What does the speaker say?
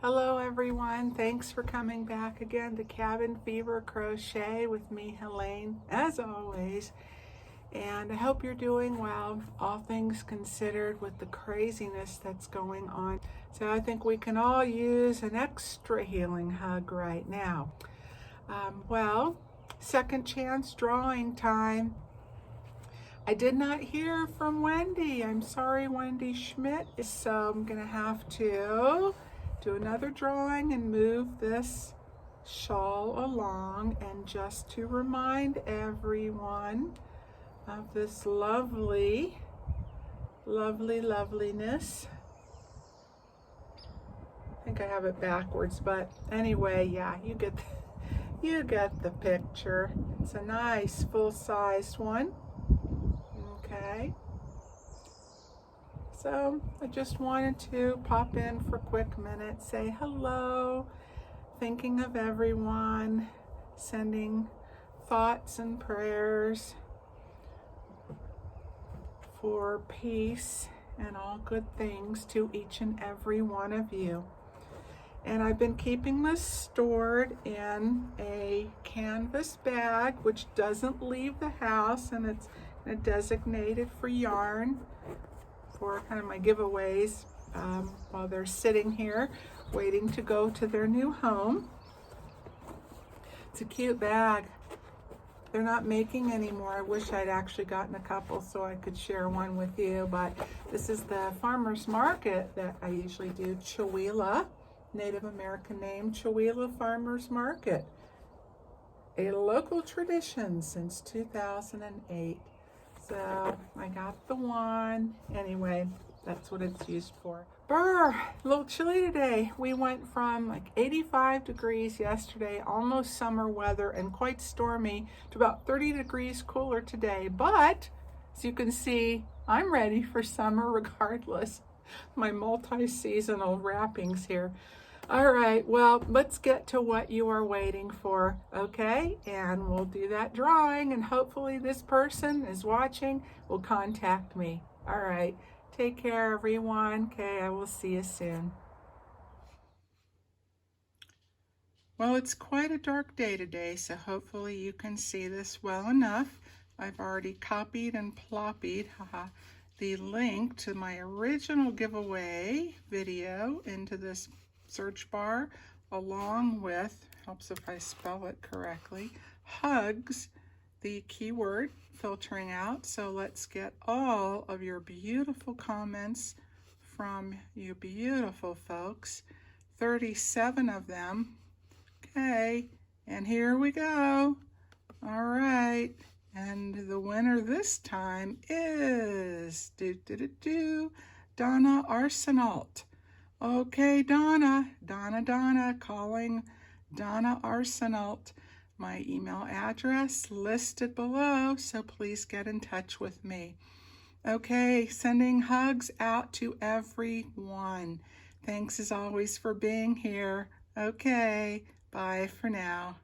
Hello everyone, thanks for coming back again to Cabin Fever Crochet with me, Helene, as always. And I hope you're doing well, all things considered, with the craziness that's going on. So I think we can all use an extra healing hug right now. Second chance drawing time. I did not hear from Wendy. I'm sorry, Wendy Schmidt. So I'm gonna have to do another drawing and move this shawl along. And just to remind everyone of this lovely, lovely, loveliness. I think I have it backwards, but anyway, yeah, you get the picture. It's a nice full-sized one. Okay. So I just wanted to pop in for a quick minute, say hello, thinking of everyone, sending thoughts and prayers for peace and all good things to each and every one of you. And I've been keeping this stored in a canvas bag, which doesn't leave the house, and it's designated for yarn for kind of my giveaways while they're sitting here waiting to go to their new home. It's a cute bag. They're not making anymore. I wish I'd actually gotten a couple so I could share one with you, but this is the farmer's market that I usually do, Chewelah, Native American name, Chewelah Farmer's Market, a local tradition since 2008. So I got the one. Anyway, that's what it's used for. Brr, a little chilly today. We went from like 85 degrees yesterday, almost summer weather and quite stormy, to about 30 degrees cooler today. But as you can see, I'm ready for summer regardless. My multi-seasonal wrappings here. All right, well, let's get to what you are waiting for, okay? And we'll do that drawing, and hopefully this person is watching, will contact me. All right, take care, everyone. Okay, I will see you soon. Well, it's quite a dark day today, so hopefully you can see this well enough. I've already copied and ploppied the link to my original giveaway video into this search bar, along with, helps if I spell it correctly, hugs, the keyword filtering out. So let's get all of your beautiful comments from you beautiful folks, 37 of them. Okay, and here we go. All right, and the winner this time is Donna Arsenault. Okay, Donna, calling Donna Arsenault. My email address listed below, so please get in touch with me. Okay, sending hugs out to everyone. Thanks as always for being here. Okay, bye for now.